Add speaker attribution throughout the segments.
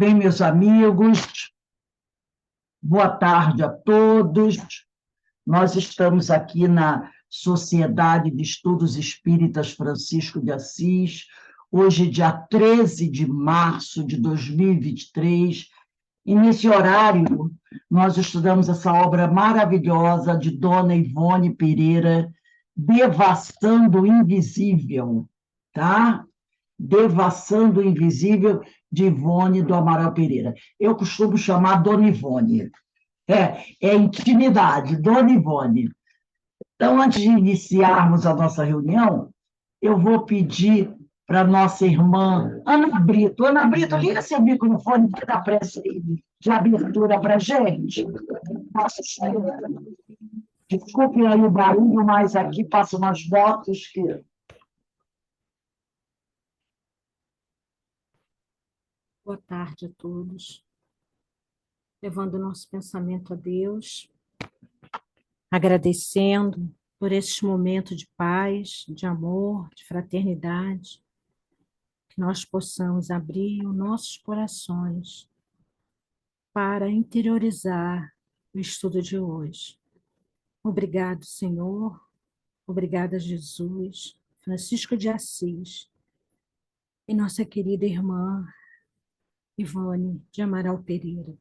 Speaker 1: Bem, meus amigos, boa tarde a todos. Nós estamos aqui na Sociedade de Estudos Espíritas Francisco de Assis, hoje, dia 13 de março de 2023, e nesse horário nós estudamos essa obra maravilhosa de Dona Ivone Pereira, Devassando o Invisível, tá? Devassando o Invisível, de Ivone do Amaral Pereira. Eu costumo chamar Dona Ivone. É intimidade, Dona Ivone. Então, antes de iniciarmos a nossa reunião, eu vou pedir para nossa irmã Ana Brito. Ana Brito, liga seu microfone para dar pressa aí de abertura para a gente. Nossa Senhora. Desculpem aí o barulho, mas aqui passam umas motos que...
Speaker 2: Boa tarde a todos. Levando o nosso pensamento a Deus, agradecendo por este momento de paz, de amor, de fraternidade, que nós possamos abrir os nossos corações para interiorizar o estudo de hoje. Obrigado, Senhor. Obrigada, Jesus, Francisco de Assis e nossa querida irmã Ivone de Amaral Pereira.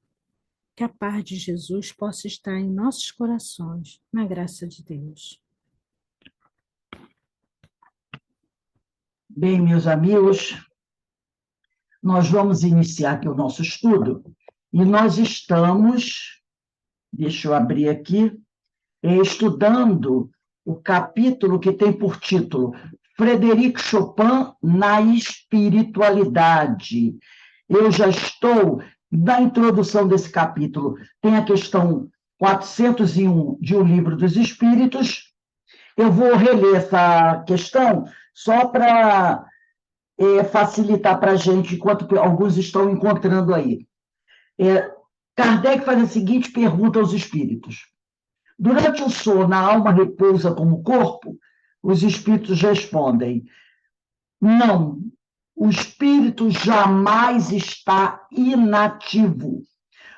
Speaker 2: Que a paz de Jesus possa estar em nossos corações, na graça de Deus.
Speaker 1: Bem, meus amigos, nós vamos iniciar aqui o nosso estudo, e nós estamos, deixa eu abrir aqui, estudando o capítulo que tem por título Frederic Chopin na espiritualidade. Eu já estou na introdução desse capítulo, tem a questão 401 de O Livro dos Espíritos. Eu vou reler essa questão só para facilitar para a gente, enquanto alguns estão encontrando aí. Kardec faz a seguinte pergunta aos espíritos. Durante o sono, a alma repousa como o corpo? Os espíritos respondem, não, o espírito jamais está inativo.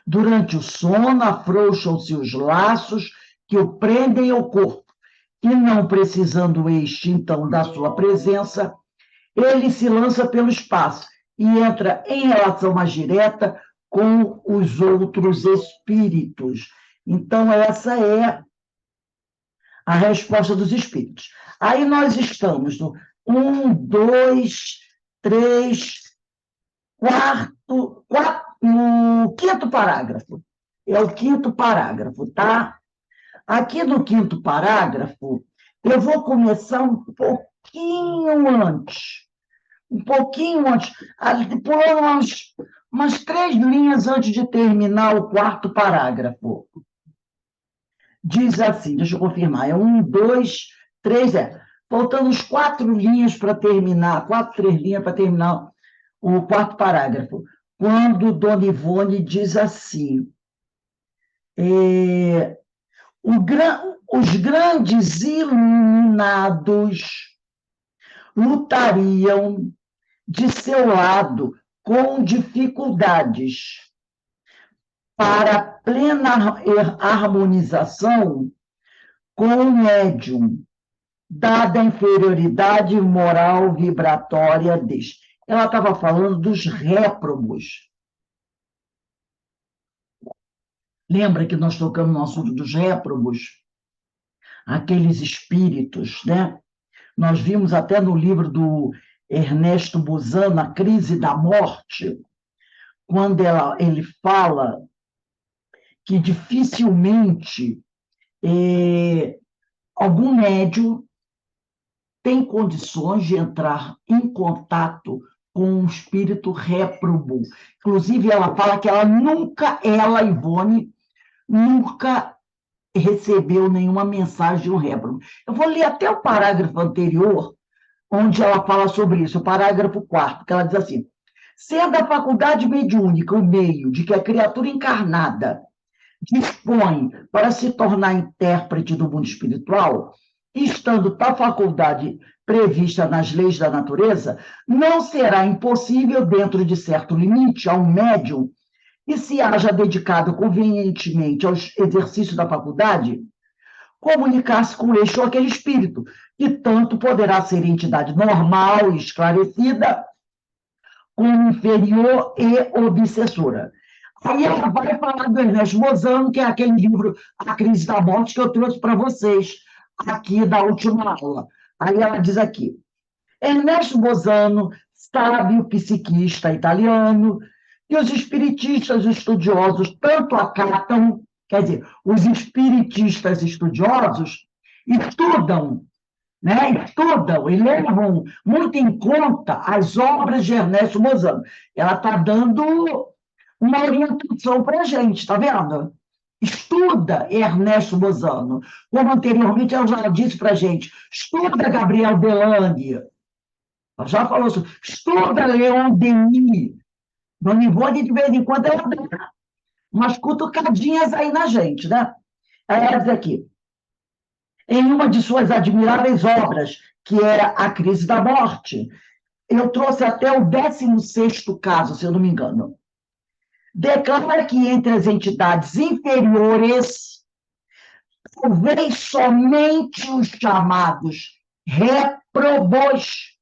Speaker 1: Durante o sono, afrouxam-se os laços que o prendem ao corpo, e não precisando este, então, da sua presença, ele se lança pelo espaço e entra em relação mais direta com os outros espíritos. Então, essa é a resposta dos espíritos. Aí nós estamos no 1, 2, 3, 4, no quinto parágrafo. É o quinto parágrafo, tá? Aqui no quinto parágrafo, eu vou começar um pouquinho antes, por umas 3 linhas antes de terminar o quarto parágrafo. Diz assim, deixa eu confirmar, é 1, 2, 3, faltando uns 4 linhas para terminar, 4, 3 linhas para terminar o quarto parágrafo, quando Dona Ivone diz assim, os grandes iluminados lutariam de seu lado com dificuldades para plena harmonização com o médium, dada a inferioridade moral vibratória deste. Ela estava falando dos réprobos. Lembra que nós tocamos no assunto dos réprobos? Aqueles espíritos, né? Nós vimos até no livro do Ernesto Buzano, A Crise da Morte, quando ele fala que dificilmente algum médium tem condições de entrar em contato com um espírito réprobo. Inclusive, ela fala que Ivone, nunca recebeu nenhuma mensagem de um réprobo. Eu vou ler até o parágrafo anterior, onde ela fala sobre isso, o parágrafo 4º, que ela diz assim, sendo a faculdade mediúnica o meio de que a criatura encarnada dispõe para se tornar intérprete do mundo espiritual, estando tal faculdade prevista nas leis da natureza, não será impossível, dentro de certo limite, a um médium, e se haja dedicado convenientemente ao exercício da faculdade, comunicar-se com este ou aquele espírito, que tanto poderá ser entidade normal e esclarecida, como inferior e obsessora. Aí ela vai falar do Ernesto Mozano, que é aquele livro A Crise da Morte que eu trouxe para vocês aqui da última aula. Aí ela diz aqui, Ernesto Mozano, sábio psiquista italiano, e os espiritistas estudiosos tanto acatam, quer dizer, os espiritistas estudiosos estudam, né, estudam e levam muito em conta as obras de Ernesto Mozano. Ela está dando uma orientação para a gente, está vendo? Estuda Ernesto Mozano. Como anteriormente ela já disse para a gente, estuda Gabriel Delangue. Ela já falou isso. Estuda Leon Denis. Dona Ivone, de vez em quando, ela dá umas cutucadinhas aí na gente, né? Ela diz aqui, em uma de suas admiráveis obras, que é A Crise da Morte, eu trouxe até o 16º caso, se eu não me engano. Declara que entre as entidades inferiores, talvez somente os chamados réprobos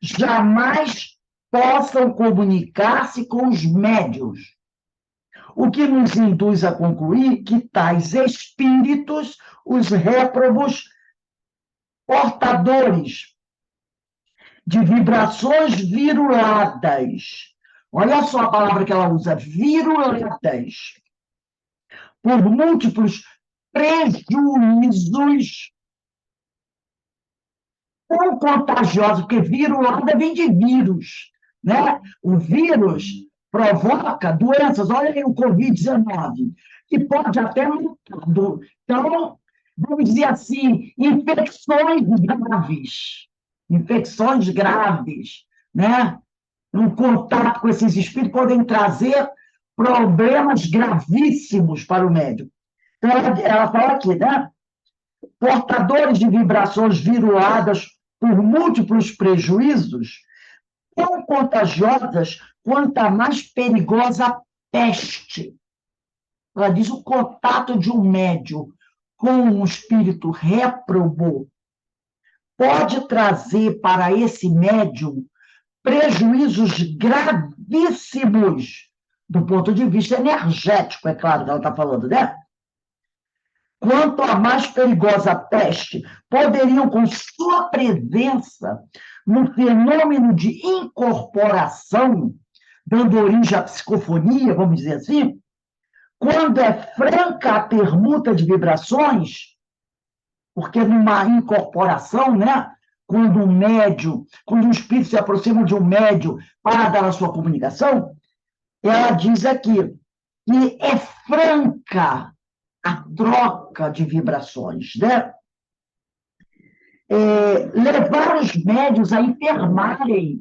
Speaker 1: jamais possam comunicar-se com os médiuns, o que nos induz a concluir que tais espíritos, os réprobos, portadores de vibrações viruladas, olha só a palavra que ela usa, viruladas, por múltiplos prejuízos, tão contagiosos, porque virulada vem de vírus, né? O vírus provoca doenças, olha aí o Covid-19, que pode até matar. Então, vamos dizer assim, infecções graves, né? No contato com esses espíritos podem trazer problemas gravíssimos para o médium. Então, ela fala aqui, né? Portadores de vibrações viruladas por múltiplos prejuízos, tão contagiosas quanto a mais perigosa peste. Ela diz o contato de um médium com um espírito réprobo pode trazer para esse médium prejuízos gravíssimos do ponto de vista energético, é claro que ela está falando, né? Quanto a mais perigosa peste, poderiam, com sua presença no fenômeno de incorporação, dando origem à psicofonia, vamos dizer assim, quando é franca a permuta de vibrações, porque numa incorporação, né, quando um espírito se aproxima de um médium para dar a sua comunicação, ela diz aqui que é franca a troca de vibrações, né? Levar os médios a enfermarem,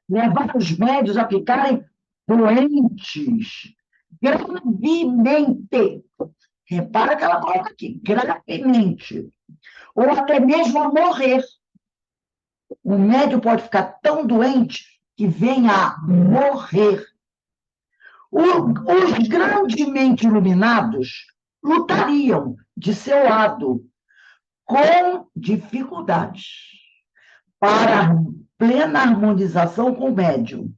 Speaker 1: levar os médios a ficarem doentes, gravemente. Repara que ela coloca aqui, gravemente. Ou até mesmo a morrer. O médium pode ficar tão doente que venha a morrer. Os grandemente iluminados lutariam de seu lado, com dificuldades, para a plena harmonização com o médium,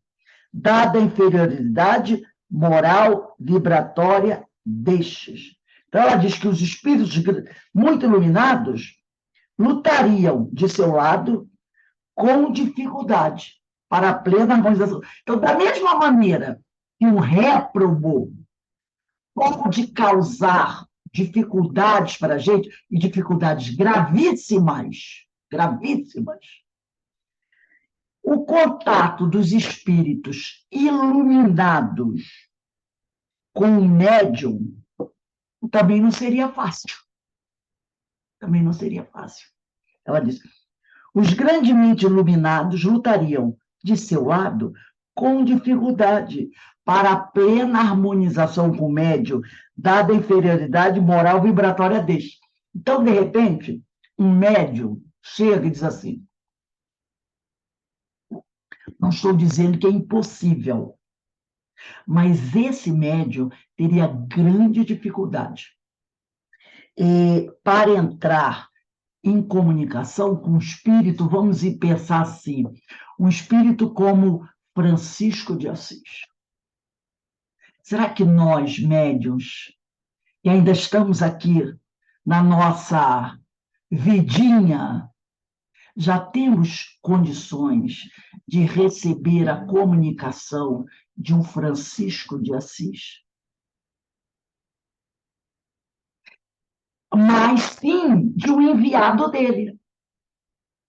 Speaker 1: dada a inferioridade moral vibratória destes. Então, ela diz que os espíritos muito iluminados lutariam de seu lado com dificuldade para a plena harmonização. Então, da mesma maneira que um réprobo pode causar dificuldades para a gente, e dificuldades gravíssimas, gravíssimas, o contato dos espíritos iluminados com o médium também não seria fácil. Também não seria fácil. Ela diz, os grandemente iluminados lutariam de seu lado com dificuldade para a plena harmonização com o médium, dada a inferioridade moral vibratória deste. Então, de repente, um médium chega e diz assim, Não estou dizendo que é impossível, mas esse médium teria grande dificuldade para entrar em comunicação com o espírito, vamos pensar assim, um espírito como Francisco de Assis. Será que nós, médiuns, que ainda estamos aqui na nossa vidinha, já temos condições de receber a comunicação de um Francisco de Assis? Mas sim de um enviado dele.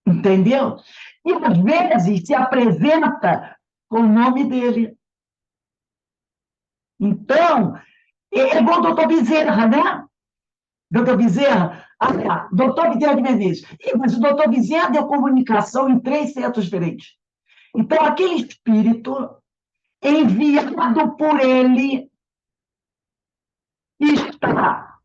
Speaker 1: Entendeu? E às vezes se apresenta com o nome dele. Então, é igual o doutor Bezerra, né? Doutor Bezerra, doutor Bezerra de Menezes. Mas o doutor Bezerra deu comunicação em 3 centros diferentes. Então, aquele espírito enviado por ele está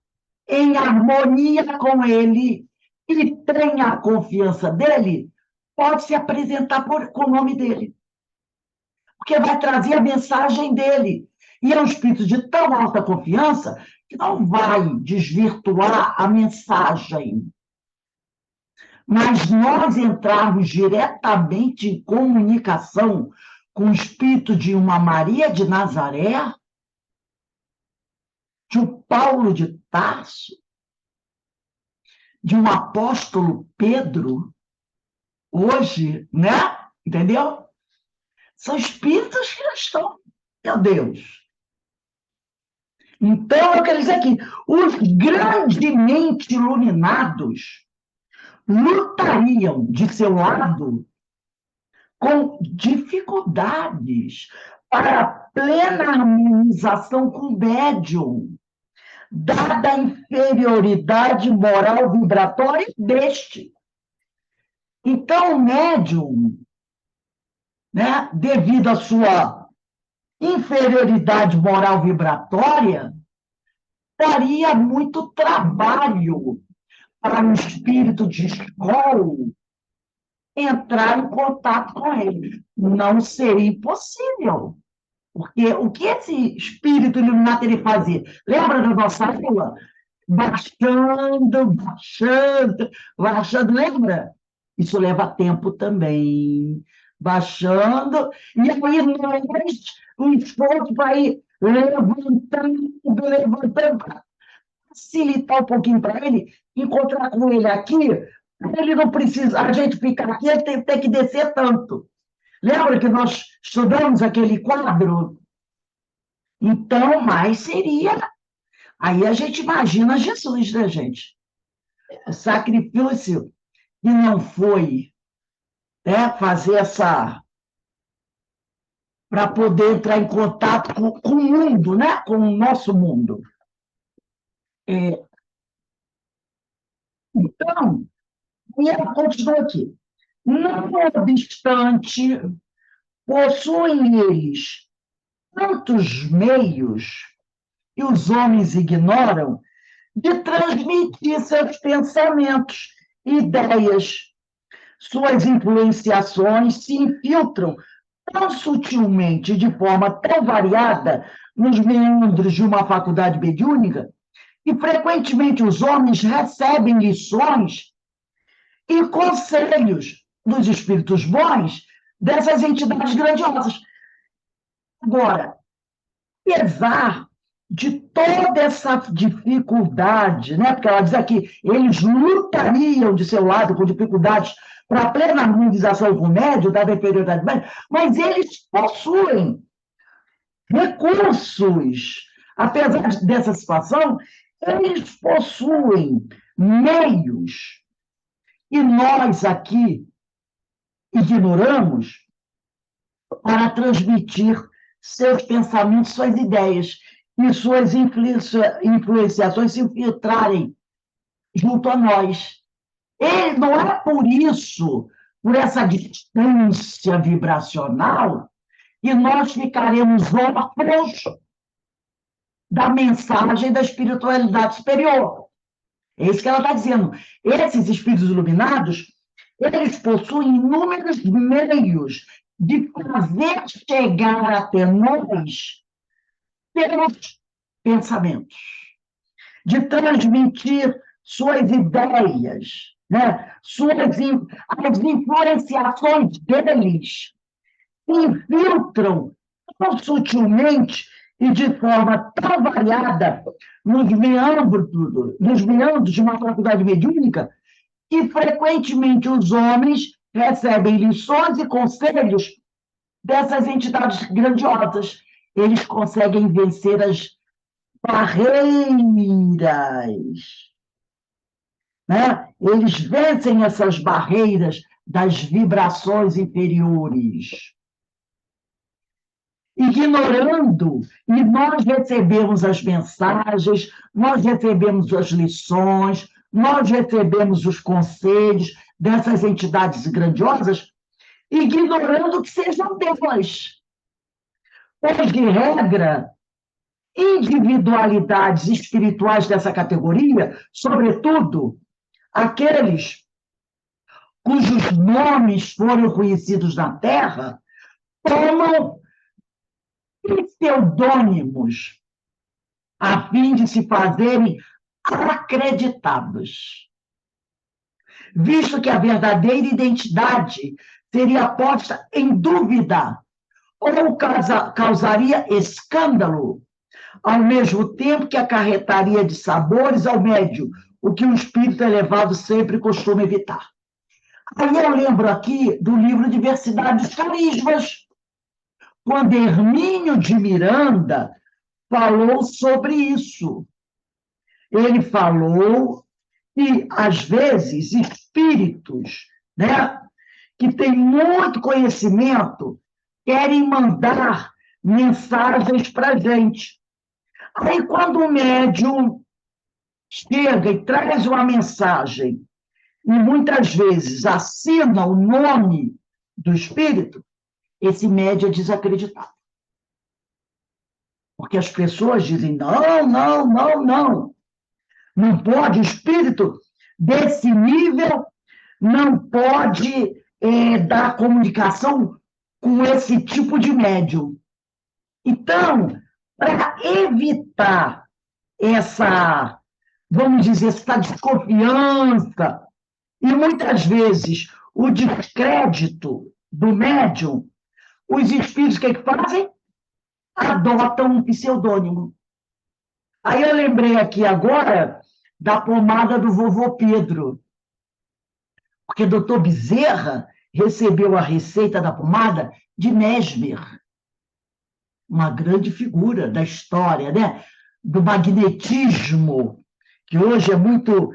Speaker 1: em harmonia com ele e tem a confiança dele, pode se apresentar com o nome dele. Porque vai trazer a mensagem dele. E é um espírito de tão alta confiança que não vai desvirtuar a mensagem. Mas nós entrarmos diretamente em comunicação com o espírito de uma Maria de Nazaré, de um Paulo de Tarso, de um apóstolo Pedro, hoje, né? Entendeu? São espíritos que já estão, meu Deus. Então, eu quero dizer que os grandemente iluminados lutariam de seu lado com dificuldades para a plena harmonização com o médium, dada a inferioridade moral vibratória deste. Então, o médium, né, devido à sua inferioridade moral vibratória, daria muito trabalho para um espírito de escola entrar em contato com ele. Não seria impossível. Porque o que esse espírito iluminado ele fazia? Lembra da nossa aula? Baixando, baixando, baixando, lembra? Isso leva tempo também. Baixando, e aí nós, um esforço para ir levantando, levantando, para facilitar um pouquinho para ele, encontrar com ele aqui, ele não precisa, a gente ficar aqui, ele tem que descer tanto. Lembra que nós estudamos aquele quadro? Então, mais seria. Aí a gente imagina Jesus, né, gente? O sacrifício que não foi, né, fazer essa. Para poder entrar em contato com o mundo, né? Com o nosso mundo. Então, e ela continua aqui. Não obstante, possuem eles tantos meios que os homens ignoram de transmitir seus pensamentos, ideias. Suas influenciações se infiltram tão sutilmente e de forma tão variada nos meandros de uma faculdade mediúnica que frequentemente os homens recebem lições e conselhos dos espíritos bons dessas entidades grandiosas. Agora, apesar de toda essa dificuldade, né? Porque ela diz aqui, eles lutariam de seu lado com dificuldades para a plena harmonização com o médio, da inferioridade média, mas eles possuem recursos. Apesar dessa situação, eles possuem meios que nós aqui ignoramos para transmitir seus pensamentos, suas ideias e suas influenciações se infiltrarem junto a nós. E não é por isso, por essa distância vibracional, que nós ficaremos órfãos da mensagem da espiritualidade superior. É isso que ela está dizendo. Esses espíritos iluminados, eles possuem inúmeros meios de fazer chegar até nós pelos pensamentos, de transmitir suas ideias, né? As influenciações deles infiltram tão sutilmente e de forma tão variada nos meandros de uma faculdade mediúnica, que frequentemente os homens recebem lições e conselhos dessas entidades grandiosas. Eles conseguem vencer as barreiras, né? Eles vencem essas barreiras das vibrações inferiores, ignorando, e nós recebemos as mensagens, nós recebemos as lições, nós recebemos os conselhos dessas entidades grandiosas, ignorando que sejam delas. Pois, de regra, individualidades espirituais dessa categoria, sobretudo aqueles cujos nomes foram conhecidos na Terra, tomam pseudônimos a fim de se fazerem acreditados, visto que a verdadeira identidade seria posta em dúvida ou causaria escândalo, ao mesmo tempo que acarretaria de sabores ao médium, o que o espírito elevado sempre costuma evitar. Aí eu lembro aqui do livro Diversidade dos Carismas, quando Hermínio de Miranda falou sobre isso. Ele falou que, às vezes, espíritos, né, que têm muito conhecimento querem mandar mensagens para a gente. Aí, quando o médium chega e traz uma mensagem, e muitas vezes assina o nome do espírito, esse médium é desacreditado. Porque as pessoas dizem, não, não, não, não. Não pode, o espírito desse nível não pode dar comunicação com esse tipo de médium. Então, para evitar essa, vamos dizer, essa desconfiança e muitas vezes o descrédito do médium, os espíritos o que fazem? Adotam um pseudônimo. Aí eu lembrei aqui agora da pomada do vovô Pedro, porque doutor Bezerra recebeu a receita da pomada de Mesmer, uma grande figura da história, né? Do magnetismo, que hoje é muito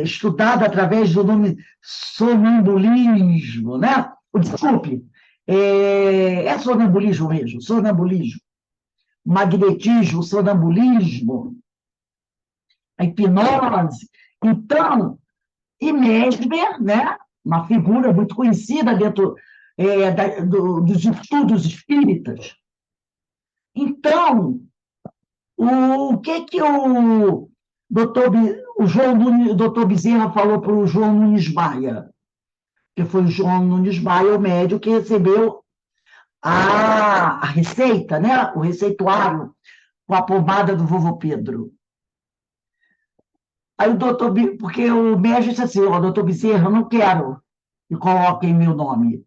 Speaker 1: estudado através do nome sonambulismo, né? Desculpe, é sonambulismo mesmo, sonambulismo. Magnetismo, sonambulismo, a hipnose. Então, e Mesmer, né? Uma figura muito conhecida dentro dos estudos espíritas. Então, o que o doutor Bezerra falou para o João Nunes Maia? Que foi o João Nunes Maia, o médium que recebeu a receita, né? O receituário com a pomada do vovô Pedro. Aí o doutor, porque o médium disse assim, ó, doutor Bezerra, eu não quero que coloquem meu nome,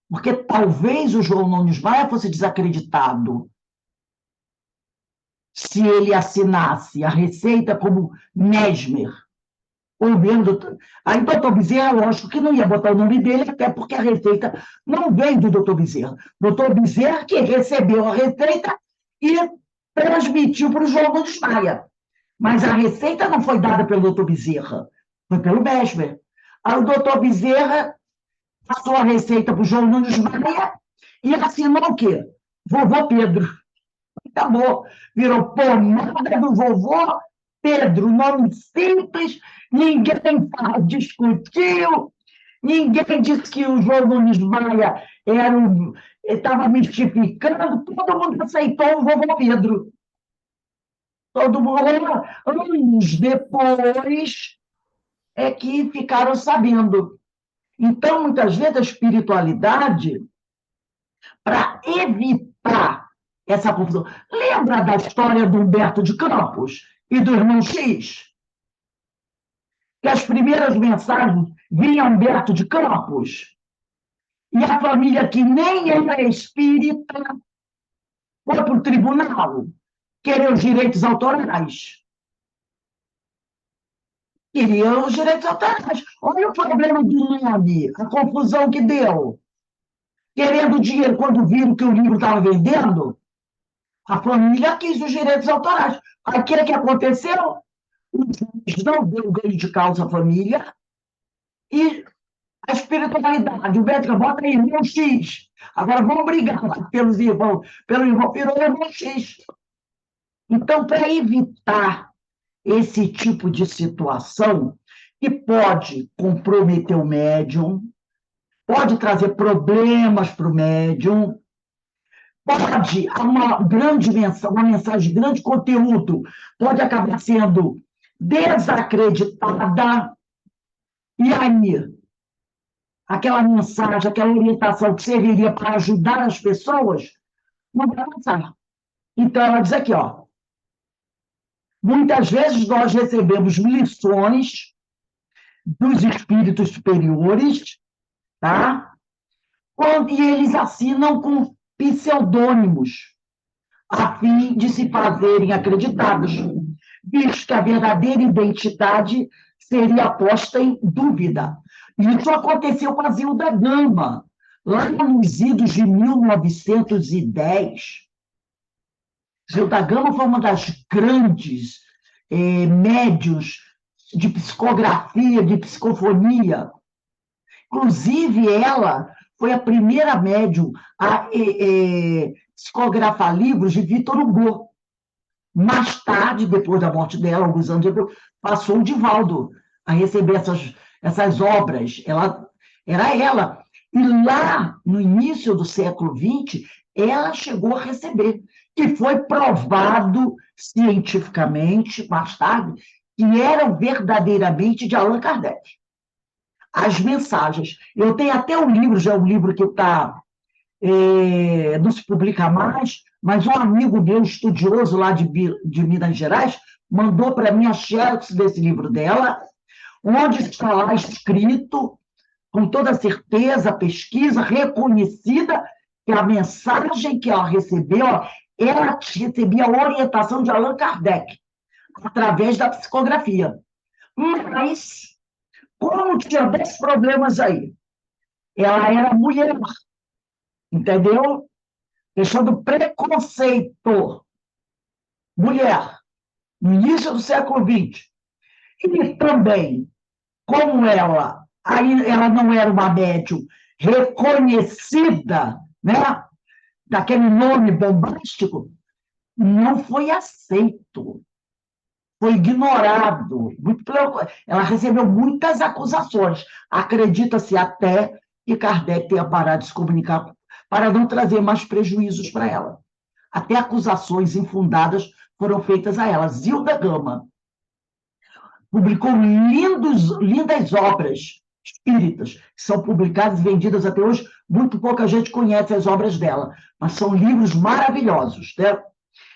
Speaker 1: porque talvez o João Nunes Maia fosse desacreditado se ele assinasse a receita como Mesmer. Aí o doutor Bezerra, lógico que não ia botar o nome dele, até porque a receita não veio do doutor Bezerra. Doutor Bezerra que recebeu a receita e transmitiu para o João Nunes Maia. Mas a receita não foi dada pelo doutor Bezerra, foi pelo Mesmer. Aí o doutor Bezerra passou a receita para o João Nunes Maia e assinou o quê? Vovô Pedro. Acabou. Virou pomada do vovô Pedro. Nome simples, ninguém discutiu, ninguém disse que o João Nunes Maia estava mistificando, todo mundo aceitou o vovô Pedro. Todo mundo, anos depois, é que ficaram sabendo. Então, muitas vezes, a espiritualidade para evitar essa confusão. Lembra da história do Humberto de Campos e do irmão X? Que as primeiras mensagens vinham Humberto de Campos, e a família que nem era espírita foi para o tribunal querer os direitos autorais. Queriam os direitos autorais. Olha o problema do nome, a confusão que deu. Querendo dinheiro quando viram que o livro estava vendendo, a família quis os direitos autorais. Aí o que aconteceu? O juiz não deu ganho de causa à família e a espiritualidade, o médico bota aí, irmão X. Agora vamos brigar pelos irmãos, pelo irmão, virou irmão X. Então, para evitar esse tipo de situação, que pode comprometer o médium, pode trazer problemas para o médium, pode, uma mensagem de grande conteúdo, pode acabar sendo desacreditada, e aí, aquela mensagem, aquela orientação que serviria para ajudar as pessoas, não vai passar. Então, ela diz aqui, ó, muitas vezes nós recebemos lições dos espíritos superiores, tá? E eles assinam com pseudônimos, a fim de se fazerem acreditados, visto que a verdadeira identidade seria posta em dúvida. Isso aconteceu com a Zilda Gama, lá nos idos de 1910. Zilda Gama foi uma das grandes médiuns de psicografia, de psicofonia. Inclusive, ela foi a primeira médium a psicografar livros de Victor Hugo. Mais tarde, depois da morte dela, alguns anos depois, passou o Divaldo a receber essas obras. Era ela. E lá, no início do século XX, ela chegou a receber. E foi provado cientificamente, mais tarde, que eram verdadeiramente de Allan Kardec. As mensagens. Eu tenho até um livro, já é um livro que não se publica mais, mas um amigo meu, estudioso lá de Minas Gerais, mandou para mim a xerox desse livro dela, onde está lá escrito, com toda certeza, pesquisa reconhecida, que a mensagem que ela recebeu, ela recebia a orientação de Allan Kardec, através da psicografia. Mas, como tinha 10 problemas aí, ela era mulher, entendeu? Questão do preconceito. Mulher, no início do século XX. E também, como ela não era uma médium reconhecida, né, daquele nome bombástico, não foi aceito, foi ignorado. Ela recebeu muitas acusações. Acredita-se até que Kardec tenha parado de se comunicar para não trazer mais prejuízos para ela. Até acusações infundadas foram feitas a ela. Zilda Gama publicou lindas obras espíritas, que são publicadas e vendidas até hoje. Muito pouca gente conhece as obras dela, mas são livros maravilhosos, né?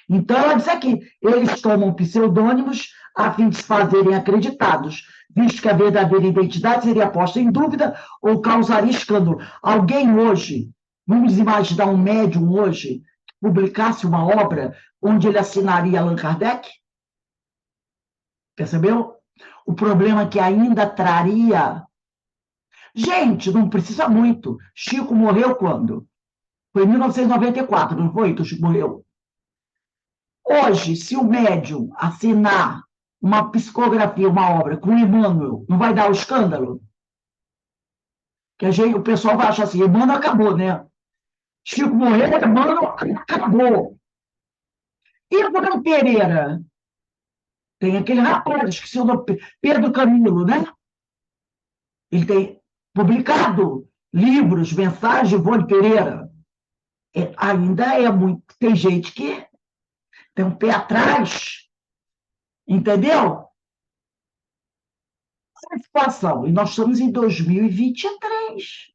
Speaker 1: Então, ela diz aqui, eles tomam pseudônimos a fim de se fazerem acreditados, visto que a verdadeira identidade seria posta em dúvida ou causaria escândalo. Alguém hoje, vamos imaginar um médium hoje, que publicasse uma obra onde ele assinaria Allan Kardec? Percebeu? O problema é que ainda traria... Gente, não precisa muito. Chico morreu quando? Foi em 1994, não foi que o Chico morreu? Hoje, se o médium assinar uma psicografia, uma obra com Emmanuel, não vai dar o escândalo? Que o pessoal vai achar assim, Emmanuel acabou, né? Chico morreu, Emmanuel acabou. E o Bruno Pereira? Tem aquele rapaz, esqueci o nome, Pedro Camilo, né? Ele tem publicado livros, mensagens de Ivone Pereira. Ainda é muito... Tem gente que tem um pé atrás, entendeu? A situação, e nós estamos em 2023.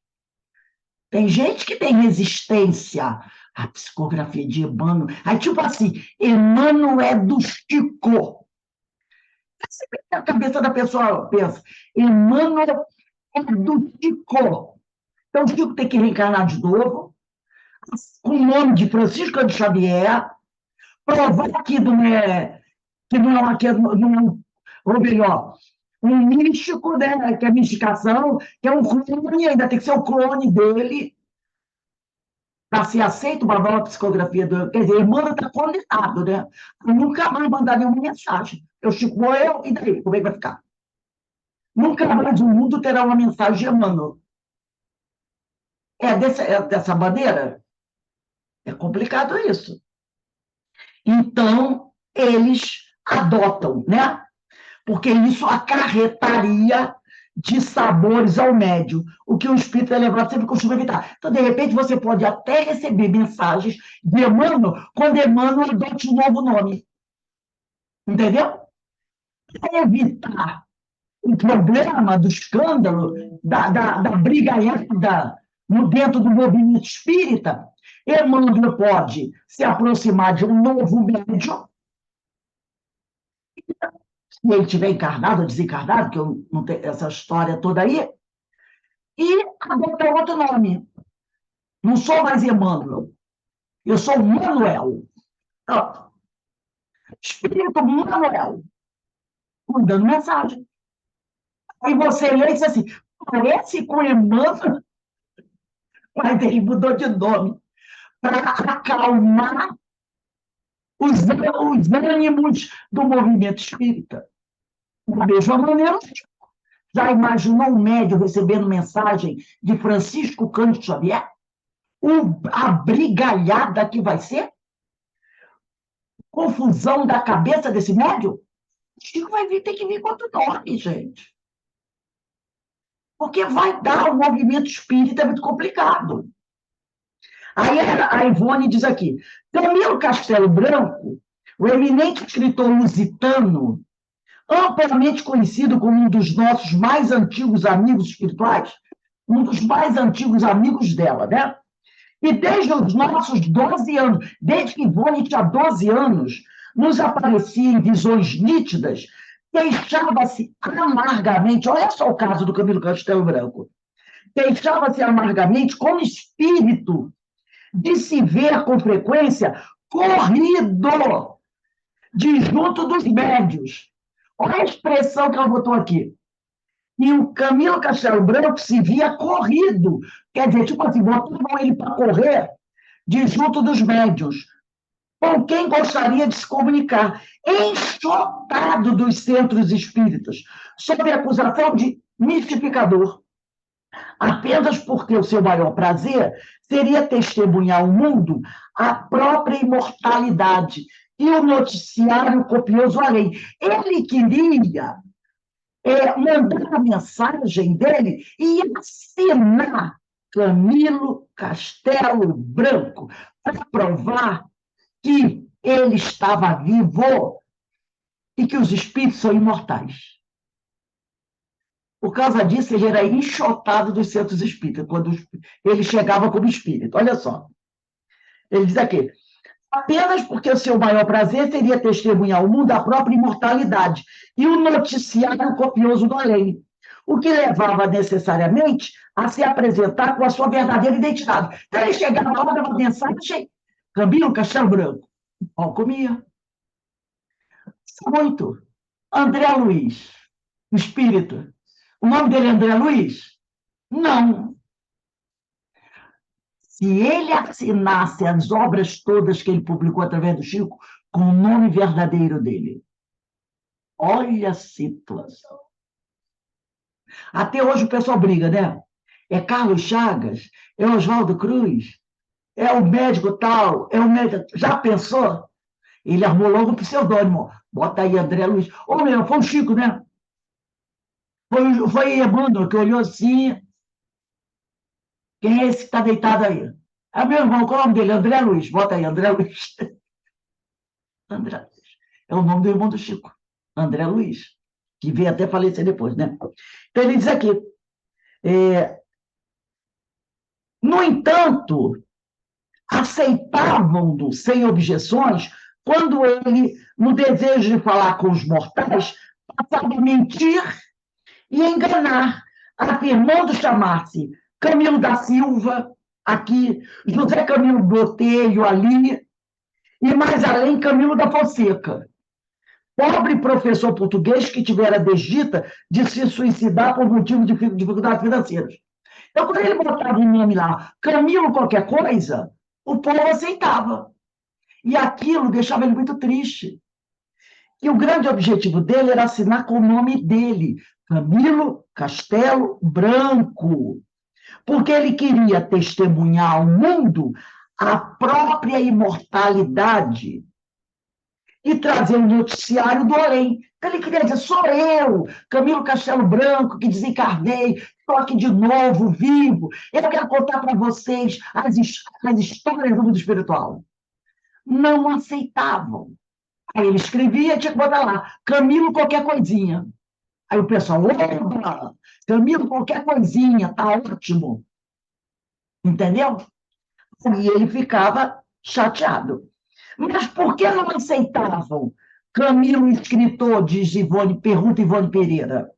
Speaker 1: Tem gente que tem resistência à psicografia de Emmanuel. Aí, tipo assim, Emmanuel é do Chico. A cabeça da pessoa pensa, Emmanuel é do Chico. Então, o Chico tem que reencarnar de novo, com o nome de Francisco de Xavier, provar que não é uma, que não, ou melhor, um místico, né, que é misticação, que é um clone, ainda tem que ser o clone dele, para ser aceito uma nova psicografia do. Quer dizer, Emmanuel está condenado, né? Eu nunca mais mandar nenhuma mensagem. Eu Chico morreu, e daí? Como é que vai ficar? Nunca mais o mundo terá uma mensagem de Emmanuel. É dessa maneira? É complicado isso. Então, eles adotam, né? Porque isso acarretaria de sabores ao médium, o que o espírito elevado sempre costuma evitar. Então, de repente, você pode até receber mensagens de Emmanuel quando Emmanuel adote um novo nome. Entendeu? Para evitar o problema do escândalo, da brigaiada dentro do movimento espírita, Emmanuel pode se aproximar de um novo médium, se ele estiver encarnado ou desencarnado, que eu não tenho essa história toda aí, e adotar outro nome. Não sou mais Emmanuel, eu sou Manuel. Ó, Espírito Manuel, mandando mensagem. Aí você lê e diz assim, parece com Emmanuel, mas ele mudou de nome para acalmar os ânimos do movimento espírita. Da mesma maneira, já imaginou um médium recebendo mensagem de Francisco Cândido Xavier? A brigalhada que vai ser? Confusão da cabeça desse médium? Chico vai ter que vir com outro nome, gente. Porque vai dar um movimento espírita muito complicado. Aí a Ivone diz aqui, Camilo Castelo Branco, o eminente escritor lusitano, amplamente conhecido como um dos nossos mais antigos amigos espirituais, um dos mais antigos amigos dela, né? E desde os nossos 12 anos, desde que Ivone tinha 12 anos, nos aparecia em visões nítidas, queixava-se amargamente, olha só o caso do Camilo Castelo Branco, queixava-se amargamente como espírito de se ver com frequência corrido de junto dos médios. Olha a expressão que ela botou aqui. E o Camilo Castelo Branco se via corrido. Quer dizer, tipo assim, botavam ele para correr de junto dos médios. Com quem gostaria de se comunicar? Enxotado dos centros espíritas, sob acusação de mistificador. Apenas porque o seu maior prazer seria testemunhar ao mundo a própria imortalidade e o noticiário copioso além. Ele queria mandar a mensagem dele e assinar Camilo Castelo Branco para provar que ele estava vivo e que os espíritos são imortais. Por causa disso, ele era enxotado dos centros espíritas, quando ele chegava como espírito. Olha só. Ele diz aqui, apenas porque o seu maior prazer seria testemunhar ao mundo a própria imortalidade e o noticiário copioso do além, o que levava necessariamente a se apresentar com a sua verdadeira identidade. Então, ele chegava lá, dava mensagem, Camilo Castelo Branco, pau comia. Muito. André Luiz, o espírito. O nome dele é André Luiz? Não. Se ele assinasse as obras todas que ele publicou através do Chico, com o nome verdadeiro dele. Olha a situação. Até hoje o pessoal briga, né? É Carlos Chagas, é Oswaldo Cruz, é o médico tal, é o médico. Já pensou? Ele arrumou logo um pseudônimo. Bota aí André Luiz. Ô, meu, foi o Chico, né? Foi Emmanuel que olhou assim. Quem é esse que está deitado aí? É meu irmão, qual é o nome dele? André Luiz. Bota aí, André Luiz. André Luiz. É o nome do irmão do Chico. André Luiz. Que veio até falecer depois, né? Então ele diz aqui, No entanto, aceitavam-no sem objeções quando ele, no desejo de falar com os mortais, passava a mentir e enganar, afirmando chamar-se Camilo da Silva, aqui, José Camilo Botelho, ali, e mais além, Camilo da Fonseca, pobre professor português que tivera desdita de se suicidar por motivo de dificuldades financeiras. Então, quando ele botava o nome lá, Camilo qualquer coisa, o povo aceitava. E aquilo deixava ele muito triste. E o grande objetivo dele era assinar com o nome dele, Camilo Castelo Branco, porque ele queria testemunhar ao mundo a própria imortalidade e trazer um noticiário do além. Então, ele queria dizer, sou eu, Camilo Castelo Branco, que desencarnei, estou aqui de novo, vivo, eu quero contar para vocês as histórias do mundo espiritual. Não aceitavam. Aí ele escrevia, tinha que botar lá, Camilo qualquer coisinha. Aí o pessoal, opa, Camilo qualquer coisinha, tá ótimo. Entendeu? E ele ficava chateado. Mas por que não aceitavam Camilo, escritor, diz Ivone, pergunta Ivone Pereira?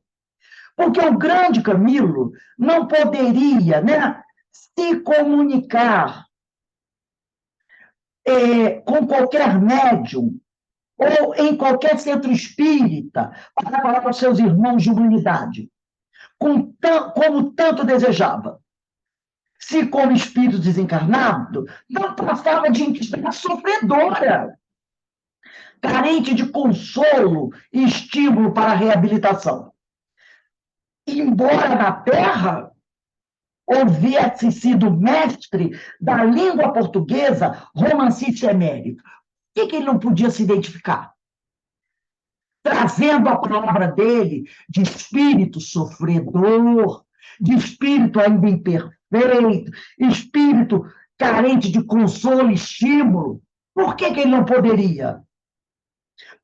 Speaker 1: Porque o grande Camilo não poderia, né, se comunicar com qualquer médium ou em qualquer centro espírita para falar com seus irmãos de humanidade, como tanto desejava. Se, como espírito desencarnado, não passava de entidade sofredora, carente de consolo e estímulo para a reabilitação. Embora na Terra houvesse sido mestre da língua portuguesa, romancista emérito, por que ele não podia se identificar? Trazendo a palavra dele de espírito sofredor, de espírito ainda imperfeito, espírito carente de consolo e estímulo. Por que ele não poderia?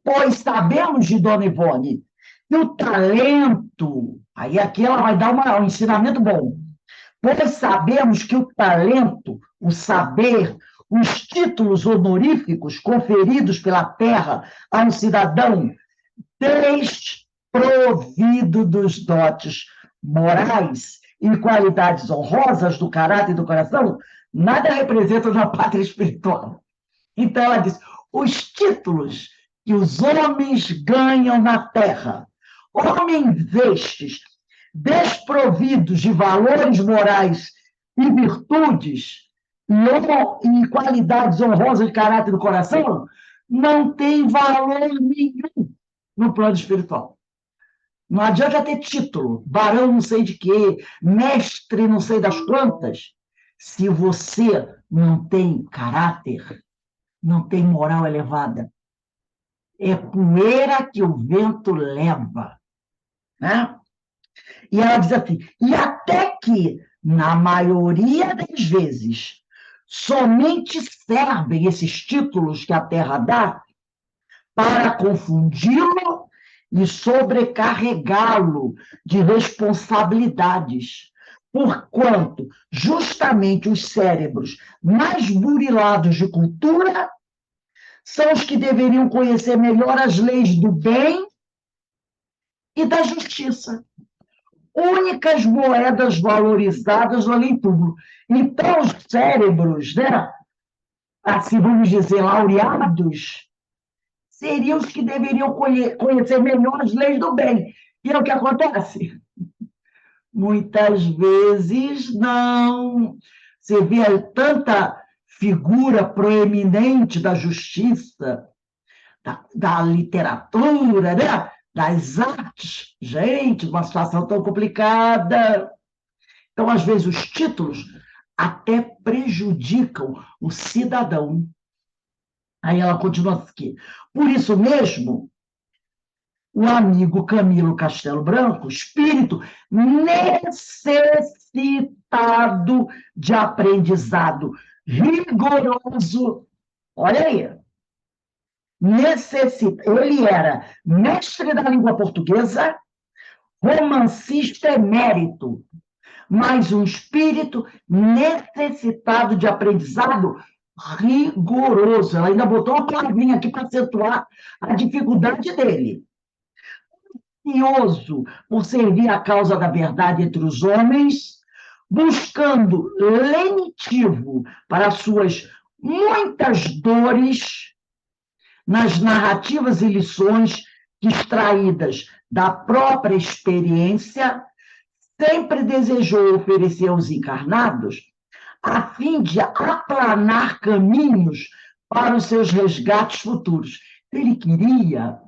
Speaker 1: Pois sabemos de Dona Ivone que o talento, aí aqui ela vai dar um ensinamento bom, pois sabemos que o talento, o saber, os títulos honoríficos conferidos pela terra a um cidadão desprovido dos dotes morais e qualidades honrosas do caráter e do coração, nada representa na pátria espiritual. Então, ela diz, os títulos que os homens ganham na terra, homens estes, desprovidos de valores morais e virtudes e qualidades honrosas de caráter do coração, não tem valor nenhum no plano espiritual. Não adianta ter título, barão não sei de quê, mestre não sei das quantas, se você não tem caráter, não tem moral elevada. É poeira que o vento leva. Né? E ela diz assim, e até que, na maioria das vezes, somente servem esses títulos que a terra dá para confundi-lo e sobrecarregá-lo de responsabilidades, porquanto justamente os cérebros mais burilados de cultura são os que deveriam conhecer melhor as leis do bem e da justiça. Únicas moedas valorizadas no além-túmulo. Então, os cérebros, né, assim vamos dizer, laureados, seriam os que deveriam conhecer melhor as leis do bem. E é o que acontece? Muitas vezes não. Você vê tanta figura proeminente da justiça, da literatura, né? Das artes. Gente, uma situação tão complicada. Então, às vezes, os títulos até prejudicam o cidadão. Aí ela continua aqui. Por isso mesmo, o amigo Camilo Castelo Branco, espírito necessitado de aprendizado rigoroso, olha aí, ele era mestre da língua portuguesa, romancista emérito, mas um espírito necessitado de aprendizado rigoroso. Ela ainda botou uma palavrinha aqui para acentuar a dificuldade dele. Ansioso por servir a causa da verdade entre os homens, buscando lenitivo para suas muitas dores nas narrativas e lições extraídas da própria experiência, sempre desejou oferecer aos encarnados a fim de aplanar caminhos para os seus resgates futuros. Ele queria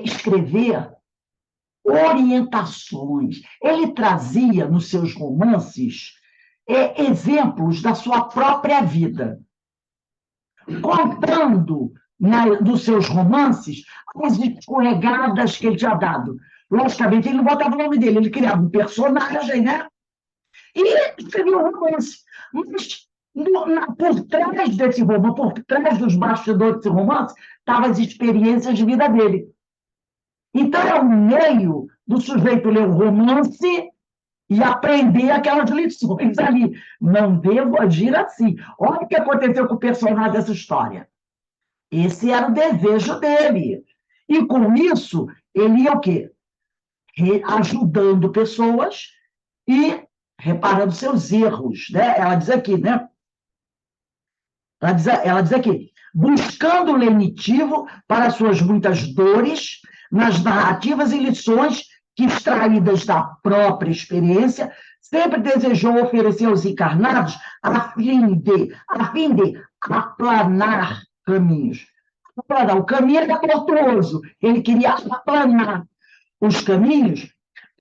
Speaker 1: escrever orientações. Ele trazia nos seus romances exemplos da sua própria vida, contando nos seus romances as escorregadas que ele tinha dado. Logicamente, ele não botava o nome dele, ele criava um personagem, né? E escrevia um romance. Mas por trás desse romance, por trás dos bastidores desse romance, estavam as experiências de vida dele. Então, é um meio do sujeito ler o romance e aprender aquelas lições ali. Não devo agir assim. Olha o que aconteceu com o personagem dessa história. Esse era o desejo dele. E, com isso, ele ia o quê? Ajudando pessoas e reparando seus erros, né? Ela diz aqui, né? Ela diz aqui, buscando lenitivo para suas muitas dores, nas narrativas e lições que, extraídas da própria experiência, sempre desejou oferecer aos encarnados a fim de aplanar caminhos. O caminho era tortuoso, ele queria aplanar os caminhos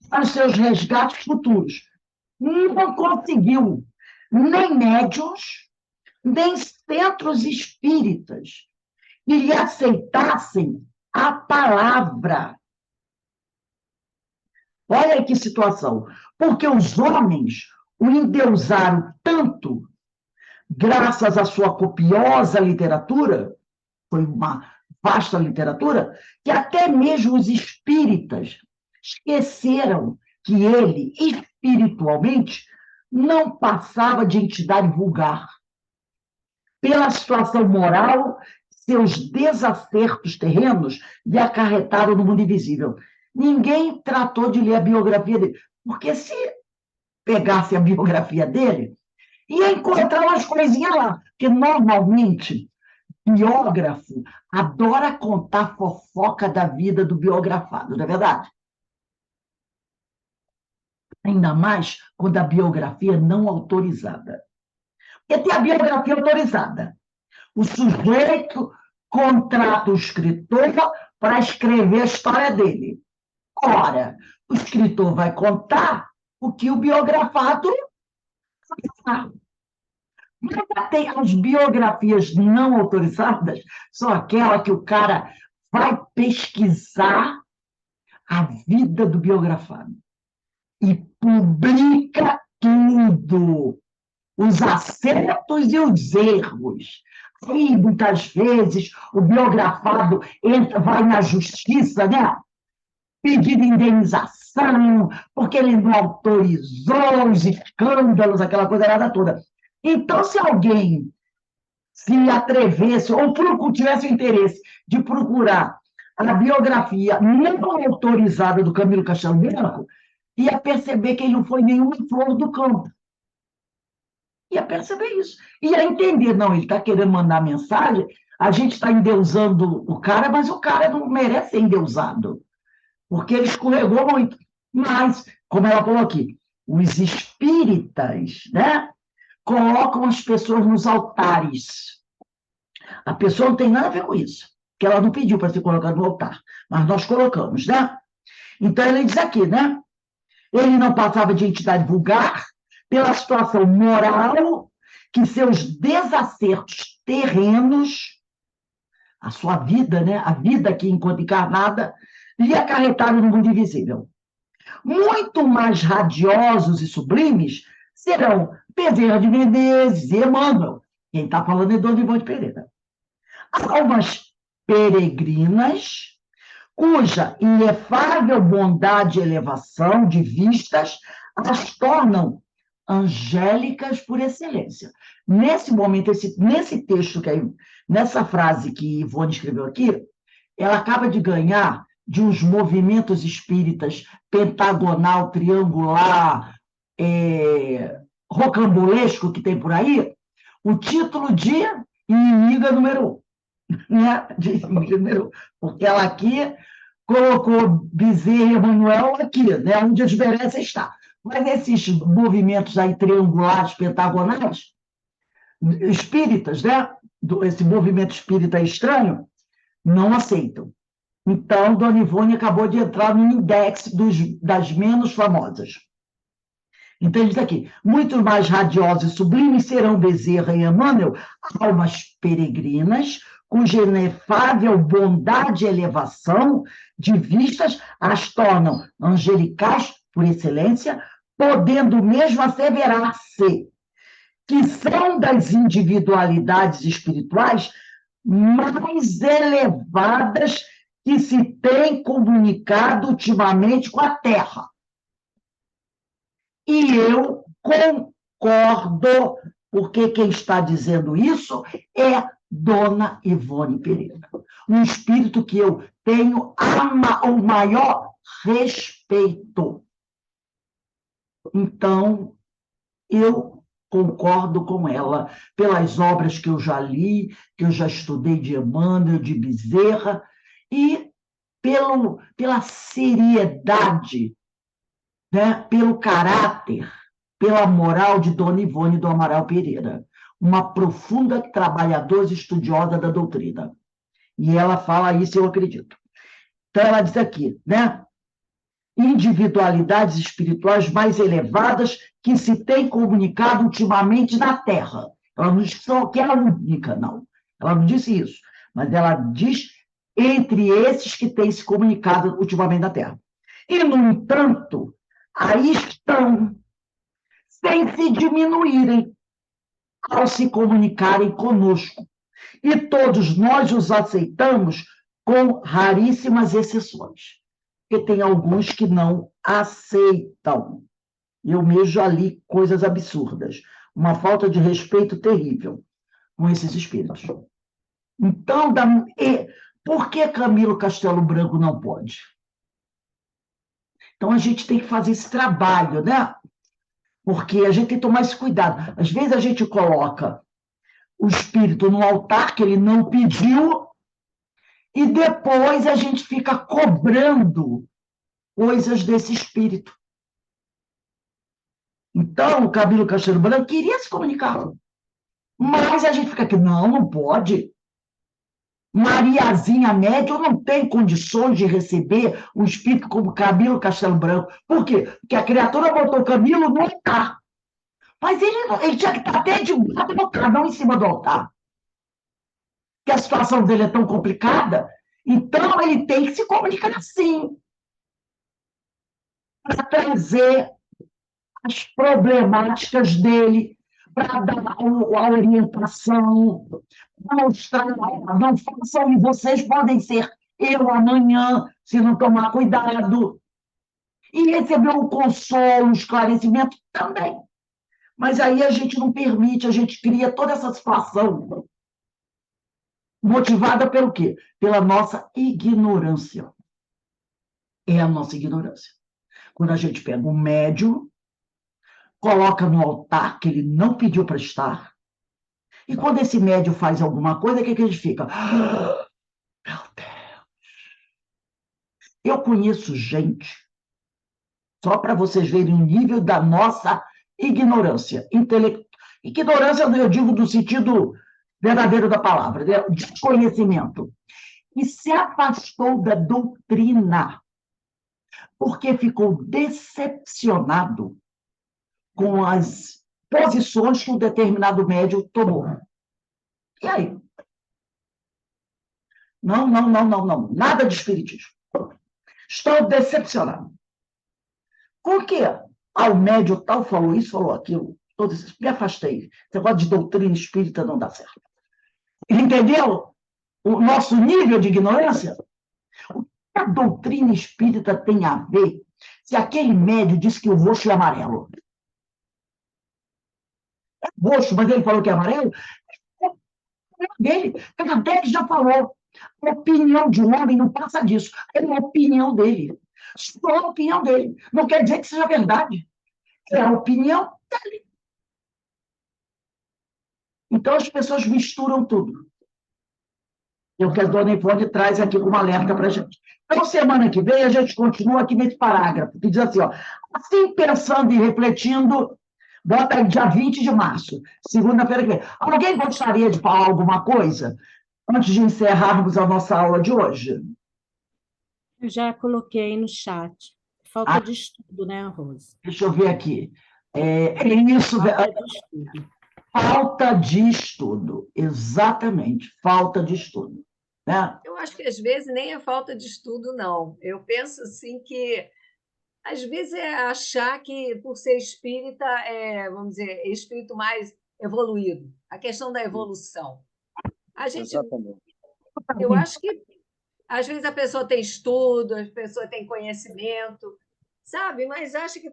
Speaker 1: para os seus resgates futuros. Não conseguiu nem médiuns, nem centros espíritas que lhe aceitassem a palavra. Olha que situação. Porque os homens o endeusaram tanto, graças à sua copiosa literatura, foi uma vasta literatura, que até mesmo os espíritas esqueceram que ele, espiritualmente, não passava de entidade vulgar. Pela situação moral, seus desacertos terrenos lhe acarretaram no mundo invisível. Ninguém tratou de ler a biografia dele, porque se pegasse a biografia dele, ia encontrar umas coisinhas lá, porque normalmente biógrafo adora contar fofoca da vida do biografado, não é verdade? Ainda mais quando a biografia é não autorizada. Porque tem a biografia autorizada. O sujeito contrata o escritor para escrever a história dele. Ora, o escritor vai contar o que o biografado sabe. Mas tem as biografias não autorizadas, são aquelas que o cara vai pesquisar a vida do biografado e publica tudo, os acertos e os erros. Aí, muitas vezes, o biografado vai na justiça, né? Pedir indenização, porque ele não autorizou os escândalos, aquela coisa errada toda. Então, se alguém se atrevesse, ou tivesse o interesse de procurar a biografia não autorizada do Camilo Castelo Branco, ia perceber que ele não foi nenhuma flor do campo. Ia perceber isso. Ia entender, não, ele está querendo mandar mensagem, a gente está endeusando o cara, mas o cara não merece ser endeusado, porque ele escorregou muito. Mas, como ela falou aqui, os espíritas, né, colocam as pessoas nos altares. A pessoa não tem nada a ver com isso, porque ela não pediu para ser colocada no altar, mas nós colocamos, né? Então, ele diz aqui, né? Ele não passava de entidade vulgar pela situação moral que seus desacertos terrenos, a sua vida, né? A vida aqui enquanto encarnada, lhe acarretaram no mundo invisível. Muito mais radiosos e sublimes serão Bezerra de Menezes e Emmanuel. Quem está falando é Dom Ivone Pereira. Almas peregrinas, cuja inefável bondade e elevação de vistas as tornam angélicas por excelência. Nesse momento, nesse texto, nessa frase que Ivone escreveu aqui, ela acaba de ganhar de uns movimentos espíritas pentagonal, triangular, rocambolesco que tem por aí, o título de inimiga número 1, né? De inimiga número 1, porque ela aqui colocou Bezerra e Emanuel aqui, né? Onde a diferença está. Mas esses movimentos aí triangulares, pentagonais, espíritas, né? Esse movimento espírita estranho, não aceitam. Então, Dona Ivone acabou de entrar no index das menos famosas. Então, ele diz aqui, muito mais radiosos e sublimes serão Bezerra e Emmanuel, almas peregrinas, cuja inefável bondade e elevação de vistas as tornam angelicais por excelência, podendo mesmo asseverar-se que são das individualidades espirituais mais elevadas que se tem comunicado ultimamente com a Terra. E eu concordo, porque quem está dizendo isso é Dona Ivone Pereira. Um espírito que eu tenho o maior respeito. Então, eu concordo com ela, pelas obras que eu já li, que eu já estudei de Emmanuel, de Bezerra, e pela seriedade, né, pelo caráter, pela moral de Dona Ivone do Amaral Pereira, uma profunda trabalhadora e estudiosa da doutrina. E ela fala isso, eu acredito. Então, ela diz aqui, né? Individualidades espirituais mais elevadas que se têm comunicado ultimamente na Terra. Ela não diz que é a única, não. Ela não disse isso. Mas ela diz entre esses que têm se comunicado ultimamente na Terra. E, no entanto, aí estão, sem se diminuírem, ao se comunicarem conosco. E todos nós os aceitamos com raríssimas exceções. Porque tem alguns que não aceitam. Eu mesmo já li coisas absurdas. Uma falta de respeito terrível com esses espíritos. Então, por que Camilo Castelo Branco não pode? Então, a gente tem que fazer esse trabalho, né? Porque a gente tem que tomar esse cuidado. Às vezes, a gente coloca o espírito no altar que ele não pediu e depois a gente fica cobrando coisas desse espírito. Então, o Camilo Castelo Branco queria se comunicar. Mas a gente fica aqui, não pode. Mariazinha médium não tem condições de receber um espírito como Camilo Castelo Branco. Por quê? Porque a criatura botou o Camilo no altar. Mas ele tinha que estar até de lado no altar, não em cima do altar. Porque a situação dele é tão complicada, então ele tem que se comunicar assim. Para trazer as problemáticas dele, para dar a orientação, mostrar, não façam, e vocês podem ser eu amanhã, se não tomar cuidado. E receber o consolo, o esclarecimento também. Mas aí a gente não permite, a gente cria toda essa situação motivada pelo quê? Pela nossa ignorância. É a nossa ignorância. Quando a gente pega um médium, coloca no altar que ele não pediu para estar, e quando esse médium faz alguma coisa, o que a gente fica? Ah, meu Deus! Eu conheço gente, só para vocês verem o nível da nossa ignorância. Ignorância, eu digo no sentido verdadeiro da palavra, né? Desconhecimento. E se afastou da doutrina, porque ficou decepcionado com as posições que um determinado médium tomou. E aí? Não. Nada de espiritismo. Estou decepcionado. Por quê? O médium tal falou isso, falou aquilo. Me afastei. Esse negócio de doutrina espírita não dá certo. Entendeu? O nosso nível de ignorância? O que a doutrina espírita tem a ver Se aquele médium disse que o roxo é amarelo, é roxo, mas ele falou que é amarelo, é o dele. Kardec já falou. A opinião de um homem não passa disso. É a opinião dele. Só a opinião dele. Não quer dizer que seja verdade. É a opinião dele. Então as pessoas misturam tudo. É o que a dona Ivone traz aqui como alerta para a gente. Então, semana que vem, a gente continua aqui nesse parágrafo, que diz assim, ó, assim pensando e refletindo, bota aí dia 20 de março, segunda-feira que vem. Alguém gostaria de falar alguma coisa antes de encerrarmos a nossa aula de hoje?
Speaker 2: Eu já coloquei no chat. Falta
Speaker 1: Ah,
Speaker 2: de estudo, né, Rose?
Speaker 1: deixa eu ver aqui. É isso,
Speaker 2: Falta de estudo.
Speaker 1: falta de estudo. Exatamente, falta de estudo. Né?
Speaker 3: Eu acho que às vezes nem é falta de estudo, não. Eu penso assim que às vezes é achar que por ser espírita vamos dizer, espírito mais evoluído. A questão da evolução. A gente,
Speaker 4: Exatamente.
Speaker 3: eu acho que às vezes a pessoa tem estudo, a pessoa tem conhecimento, sabe? Mas acha que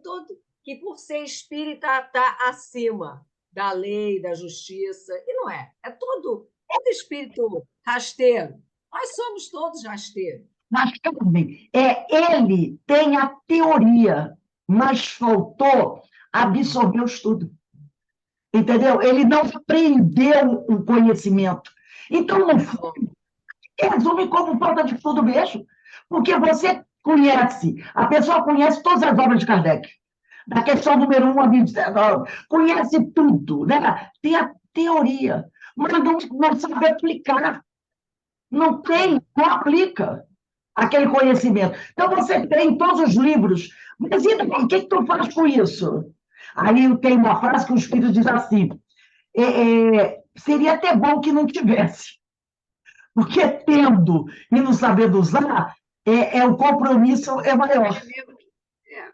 Speaker 3: por ser espírita está acima da lei, da justiça. E não é. É todo espírito rasteiro. Nós somos todos rasteiros.
Speaker 1: Mas, Carmen, ele tem a teoria, mas faltou absorver o estudo. Entendeu? Ele não aprendeu o conhecimento. Então, no fundo, resume como falta de estudo mesmo. Porque você conhece, a pessoa conhece todas as obras de Kardec. Da questão número 1 a 29, conhece tudo, né? Tem a teoria, mas não sabe aplicar. Não tem, não aplica aquele conhecimento. Então, você tem todos os livros, mas e daí? O que tu faz com isso? Aí tem uma frase que o Espírito diz assim, seria até bom que não tivesse, porque tendo e não sabendo usar, o compromisso é maior.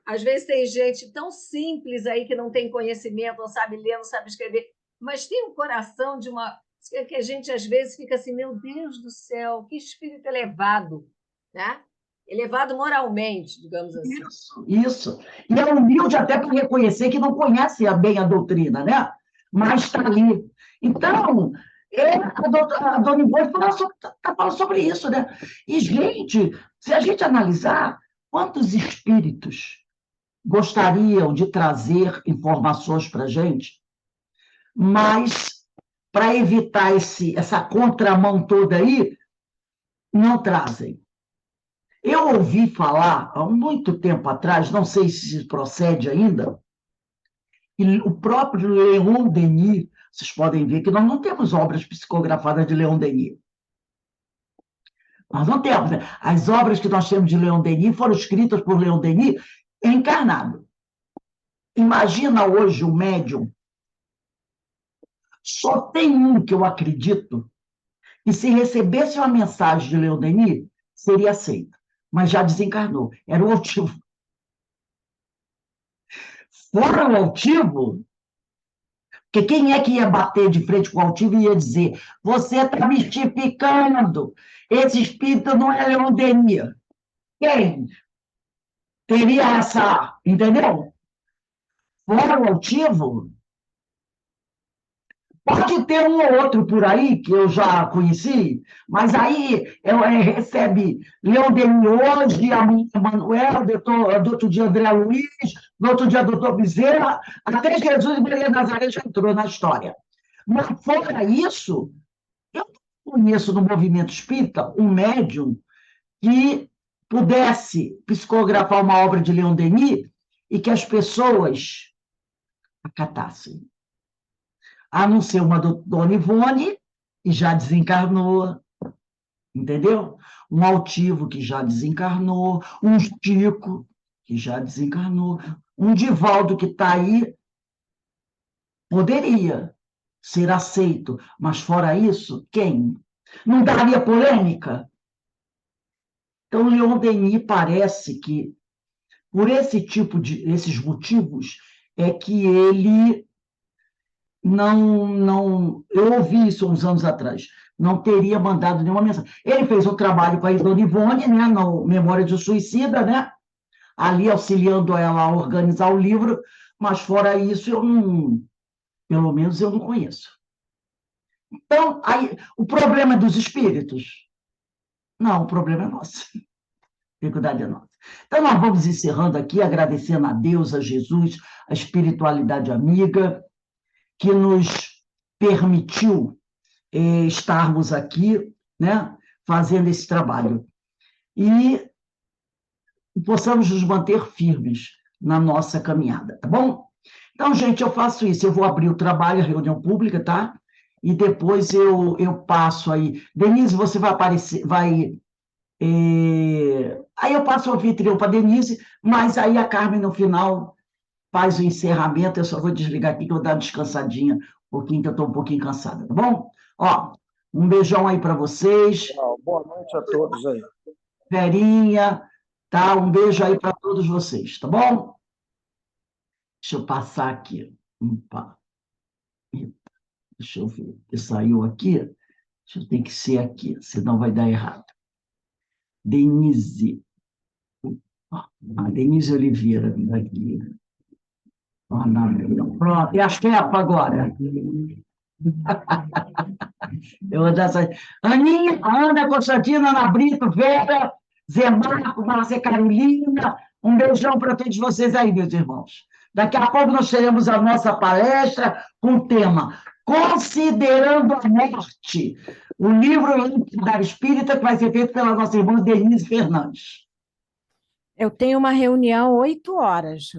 Speaker 3: Às vezes tem gente tão simples aí que não tem conhecimento, não sabe ler, não sabe escrever, mas tem um coração de uma... que a gente às vezes fica assim, meu Deus do céu, que espírito elevado, né? Elevado moralmente, digamos assim.
Speaker 1: Isso. E é humilde até para reconhecer que não conhece bem a doutrina, né? Mas está ali. Então, a dona Ivone está falando sobre isso, né? E, gente, se a gente analisar, quantos espíritos gostariam de trazer informações para a gente, mas, para evitar essa contramão toda aí, não trazem. Eu ouvi falar, há muito tempo atrás, não sei se procede ainda, e o próprio Leon Denis, vocês podem ver que nós não temos obras psicografadas de Leon Denis. Nós não temos. Né? As obras que nós temos de Leon Denis foram escritas por Leon Denis encarnado. Imagina hoje o médium. Só tem um que eu acredito, e se recebesse uma mensagem de Leon Denis, seria aceito. Mas já desencarnou. Era o altivo. Fora o altivo, porque quem é que ia bater de frente com o altivo e ia dizer: você está mistificando, esse espírito não é Leon Denis. Quem teria essa, entendeu? Fora o altivo, pode ter um ou outro por aí que eu já conheci, mas aí recebe Leon Denis hoje, amanhã Manuel, do outro dia André Luiz, no outro dia doutor Bezerra, até Jesus e Maria Nazaré já entrou na história. Mas fora isso, eu conheço no movimento espírita um médium que pudesse psicografar uma obra de Leon Denis e que as pessoas acatassem. A não ser uma dona Ivone, que já desencarnou, entendeu? Um altivo que já desencarnou, um Chico, que já desencarnou, um Divaldo que está aí, poderia ser aceito, mas fora isso, quem? Não daria polêmica? Então, Leon Denis parece que, por esses motivos, é que ele não, eu ouvi isso uns anos atrás, não teria mandado nenhuma mensagem. Ele fez um trabalho com a Dona Ivone, né, no Memória de Suicida, né? ali auxiliando ela a organizar o livro, mas fora isso, pelo menos eu não conheço. Então, aí, o problema é dos espíritos? Não, o problema é nosso. A dificuldade é nossa. Então, nós vamos encerrando aqui, agradecendo a Deus, a Jesus, a espiritualidade amiga, que nos permitiu estarmos aqui, né, fazendo esse trabalho. E possamos nos manter firmes na nossa caminhada, tá bom? Então, gente, eu faço isso. Eu vou abrir o trabalho, a reunião pública, tá? E depois eu passo aí. Denise, você vai aparecer, aí eu passo o anfitrião para Denise, mas aí a Carmen, no final, faz o encerramento. Eu só vou desligar aqui, que eu vou dar uma descansadinha um pouquinho, que eu estou um pouquinho cansada, tá bom? Ó, um beijão aí para vocês.
Speaker 4: Boa noite a todos aí.
Speaker 1: Verinha, tá? Um beijo aí para todos vocês, tá bom? Deixa eu passar aqui. Opa. Deixa eu ver. Saiu aqui? Tem que ser aqui, senão vai dar errado. Denise. Denise Oliveira, aqui. Pronto, e a Shepa agora? Eu vou dar essa... Aninha, Ana, Constantina, Ana Brito, Vera, Zé Marco, Márcia Carolina, um beijão para todos vocês aí, meus irmãos. Daqui a pouco nós teremos a nossa palestra com o tema Considerando a Morte, o livro da Espírita, que vai ser feito pela nossa irmã Denise Fernandes.
Speaker 2: Eu tenho uma reunião 8 horas.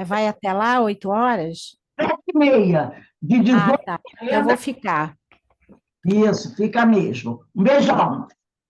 Speaker 2: Vai até lá, 8 horas?
Speaker 1: 7h30, de 18
Speaker 2: tá. Eu vou ficar.
Speaker 1: Isso, fica mesmo. Um beijão.